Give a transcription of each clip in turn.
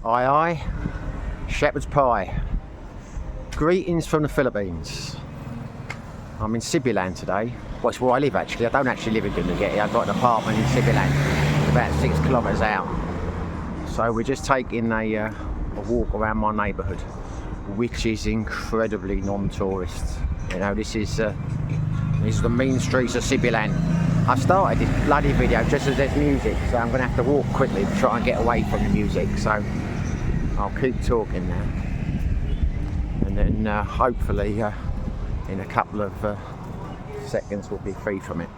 Aye aye, shepherd's pie. Greetings from the Philippines. I'm in Siquijor today. Well, it's where I live actually. I don't actually live in Dumaguete. I've got an apartment in Siquijor. It's about 6 kilometres out. So we're just taking a walk around my neighbourhood, which is incredibly non-tourist. You know, this is the mean streets of Siquijor. I started this bloody video just as there's music, so I'm going to have to walk quickly to try and get away from the music. So I'll keep talking now, and then hopefully in a couple of seconds we'll be free from it.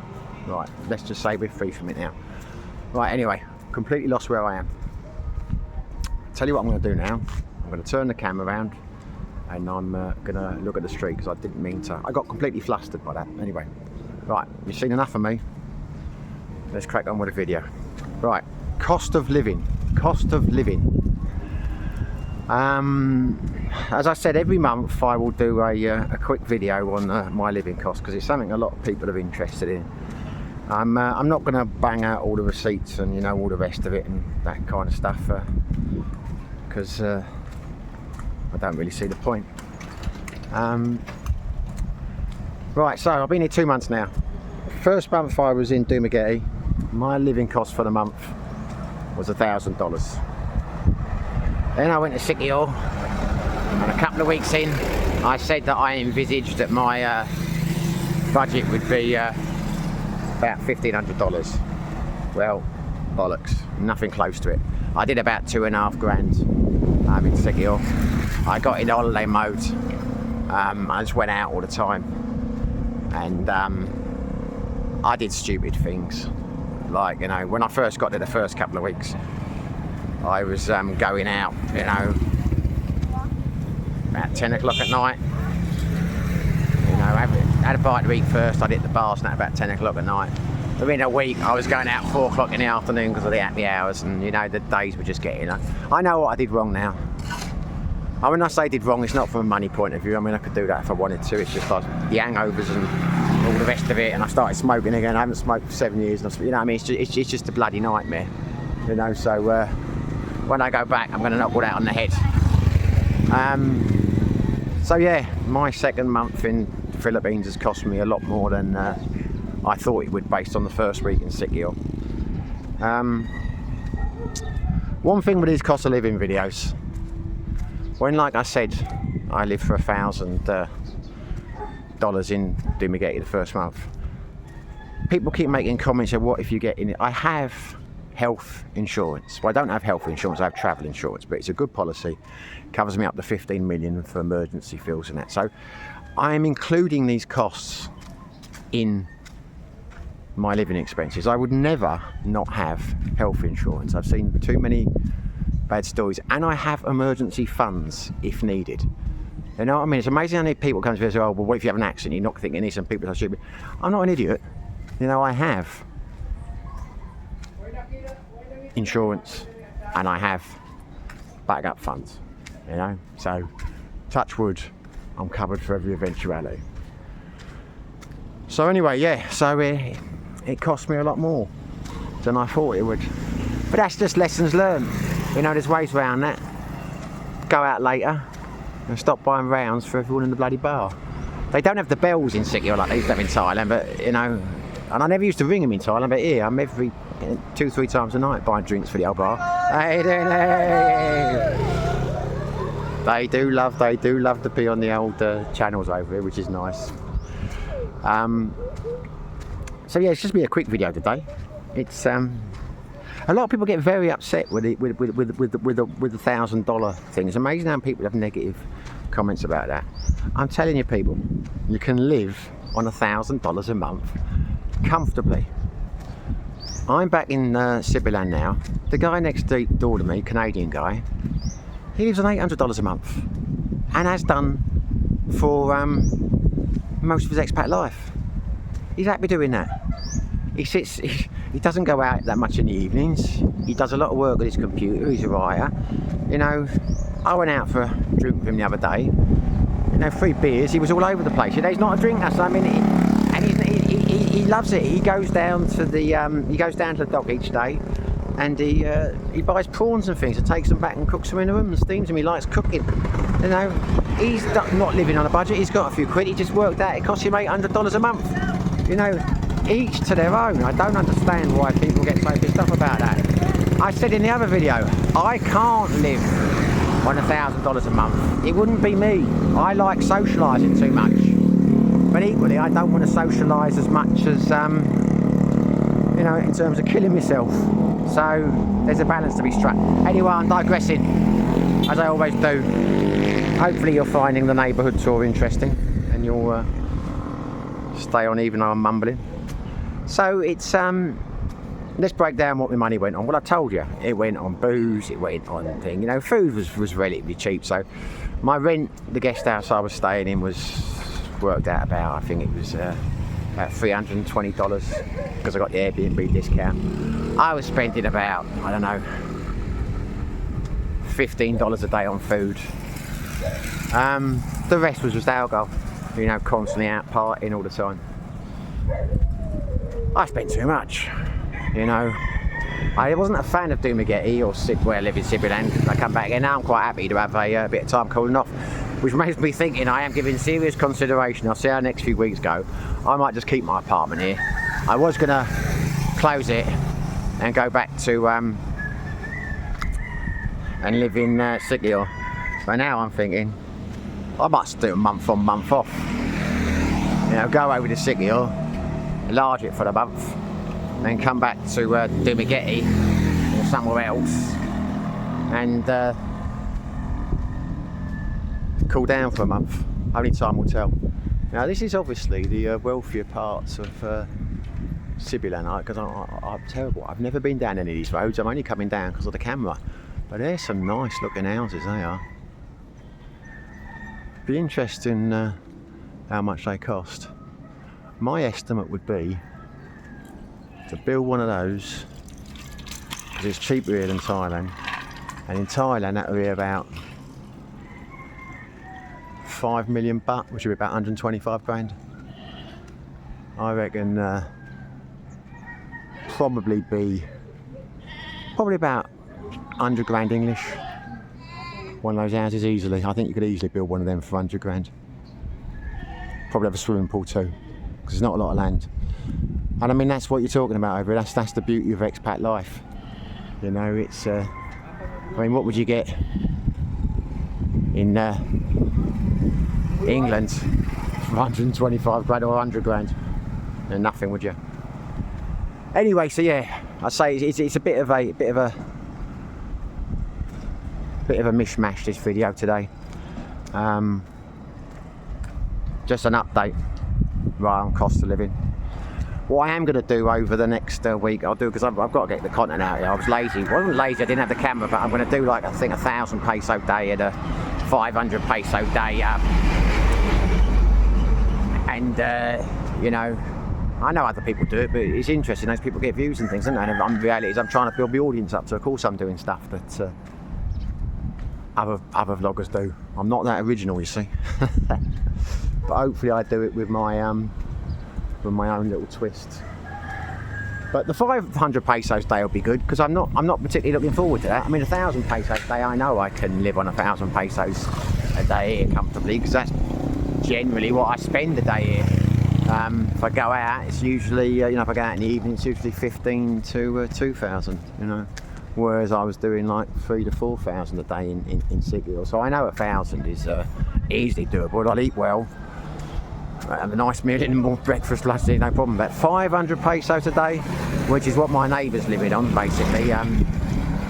Right, let's just say we're free from it now. Right, anyway, completely lost where I am. Tell you what I'm going to do now. I'm going to turn the camera around and I'm going to look at the street because I didn't mean to. I got completely flustered by that. Anyway, right, you've seen enough of me. Let's crack on with the video. Right, cost of living. Cost of living. As I said, every month I will do a quick video on my living costs because it's something a lot of people are interested in. I'm not going to bang out all the receipts and, you know, all the rest of it and that kind of stuff because I don't really see the point. Right, so I've been here 2 months now. First month I was in Dumaguete, my living cost for the month was $1,000. Then I went to Siquijor, and a couple of weeks in I said that I envisaged that my budget would be about $1,500. Well, bollocks, nothing close to it. I did about 2.5 grand in Siquijor. I got in holiday mode. I just went out all the time, and I did stupid things. Like, you know, when I first got there the first couple of weeks, I was going out, you know, about 10 o'clock at night. You know, had a bite to eat first. I'd hit the bars and at about 10 o'clock at night. Within a week, I was going out 4 o'clock in the afternoon because of the happy hours, and, you know, the days were just getting. I know what I did wrong now. When I say did wrong, it's not from a money point of view. I mean, I could do that if I wanted to. It's just like the hangovers and all the rest of it, and I started smoking again. I haven't smoked for 7 years, and you know what I mean? It's just a bloody nightmare, you know. So when I go back, I'm going to knock all that on the head. So yeah, my second month in the Philippines has cost me a lot more than I thought it would, based on the first week in Siquijor. One thing with these cost of living videos, when, like I said, I lived for $1,000 in Dumaguete the first month, people keep making comments of what if you get in it. I have health insurance. Well, I don't have health insurance, I have travel insurance, but it's a good policy. Covers me up to 15 million for emergency bills and that. So I am including these costs in my living expenses. I would never not have health insurance. I've seen too many bad stories, and I have emergency funds if needed. You know what I mean? It's amazing how many people come to me and say, oh, well, what if you have an accident? You're not thinking this, and people are stupid. I'm not an idiot. You know, I have insurance and I have backup funds, you know. So, touch wood, I'm covered for every eventuality. So anyway, yeah, so it cost me a lot more than I thought it would. But that's just lessons learned. You know, there's ways around that. Go out later and stop buying rounds for everyone in the bloody bar. They don't have the bells in Siquijor like they used to have in Thailand, but, you know, and I never used to ring them in Thailand, but here I'm every 2-3 times a night buying drinks for the old bar. Hey. They do love to be on the old channels over here, which is nice. So yeah, it's just be a quick video today. It's a lot of people get very upset with the $1,000 thing. It's amazing how people have negative comments about that. I'm telling you, people, you can live on $1,000 a month comfortably. I'm back in Siquijor now. The guy next door to me, Canadian guy, he lives on $800 a month and has done for most of his expat life. He's happy doing that. He doesn't go out that much in the evenings. He does a lot of work with his computer. He's a writer. You know, I went out for a drink with him the other day. You know, 3 beers. He was all over the place. You know, he's not a drinker. So I mean, he loves it. He goes down to the dock each day, and he buys prawns and things and takes them back and cooks them in the room and steams them. He likes cooking. You know, he's not living on a budget. He's got a few quid. He just worked out it costs him $800 a month. You know, each to their own. I don't understand why people get so pissed off about that. I said in the other video, I can't live on $1,000 a month. It wouldn't be me. I like socialising too much. But equally, I don't want to socialise as much as, you know, in terms of killing myself. So there's a balance to be struck. Anyway, I'm digressing, as I always do. Hopefully you're finding the neighbourhood tour interesting and you'll stay on even though I'm mumbling. So it's, let's break down what my money went on. Well, I told you, it went on booze, it went on thing. You know, food was relatively cheap. So my rent, the guest house I was staying in was worked out about, I think it was about $320 because I got the Airbnb discount. I was spending about, I don't know, $15 a day on food. The rest was just alcohol, you know, constantly out partying all the time. I spent too much, you know. I wasn't a fan of Dumagetti or where I live in Sibiland. I come back here now, I'm quite happy to have a bit of time cooling off, which makes me thinking I am giving serious consideration. I'll see how the next few weeks go. I might just keep my apartment here. I was going to close it and go back to and live in Siquijor. But now I'm thinking I might do a month on, month off. You know, go over to Siquijor, enlarge it for the month, then come back to Dumagetti or somewhere else and cool down for a month. Only time will tell. Now this is obviously the wealthier parts of Sibiland, because I'm terrible. I've never been down any of these roads. I'm only coming down because of the camera. But there's some nice looking houses, they are. Be interesting how much they cost. My estimate would be to build one of those, because it's cheaper here than Thailand, and in Thailand that would be about 5 million baht, which would be about 125 grand. I reckon probably about 100 grand English. One of those houses easily. I think you could easily build one of them for 100 grand. Probably have a swimming pool too, because there's not a lot of land. And I mean, that's what you're talking about over here. That's the beauty of expat life. You know, it's, I mean, what would you get in England for 125 grand or 100 grand? And nothing, would you? Anyway, so yeah, I'd say it's a bit of a mishmash, this video today. Just an update right on cost of living. What I am going to do over the next week, I'll do, because I've got to get the content out here. I was lazy. I wasn't lazy, I didn't have the camera, but I'm going to do, like, I think 1,000 peso day and a 500 peso day. You know, I know other people do it, but it's interesting. Those people get views and things, and the reality is I'm trying to build the audience up, so of course I'm doing stuff that other vloggers do. I'm not that original, you see. But hopefully I do it with my own little twist. But the 500 pesos day will be good, because I'm not particularly looking forward to that. I mean, 1,000 pesos day, I know I can live on 1,000 pesos a day here comfortably, because that's generally what I spend a day here. If I go out, it's usually, you know, if I go out in the evening, it's usually 15 to 2,000, you know. Whereas I was doing like 3,000 to 4,000 a day in Siquijor. So I know 1,000 is easily doable. I'll eat well, have a nice meal in the morning, breakfast, lunch, no problem. But 500 pesos a day, which is what my neighbour's living on, basically,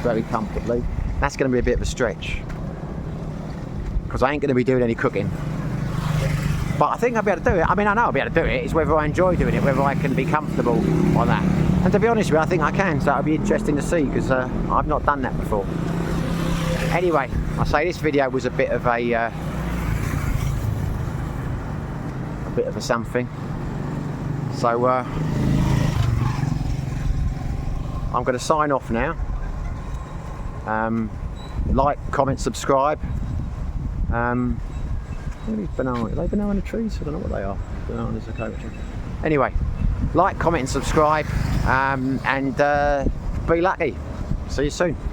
very comfortably. That's going to be a bit of a stretch, because I ain't going to be doing any cooking. But I think I'll be able to do it. I mean, I know I'll be able to do it. It's whether I enjoy doing it, whether I can be comfortable on that. And to be honest with you, I think I can, so it'll be interesting to see, because I've not done that before. Anyway, I say this video was a bit of a something. So I'm going to sign off now. Like, comment, subscribe. What are these bananas? Are they banana trees? I don't know what they are. Bananas are coconut trees. Anyway, like, comment and subscribe, and be lucky. See you soon.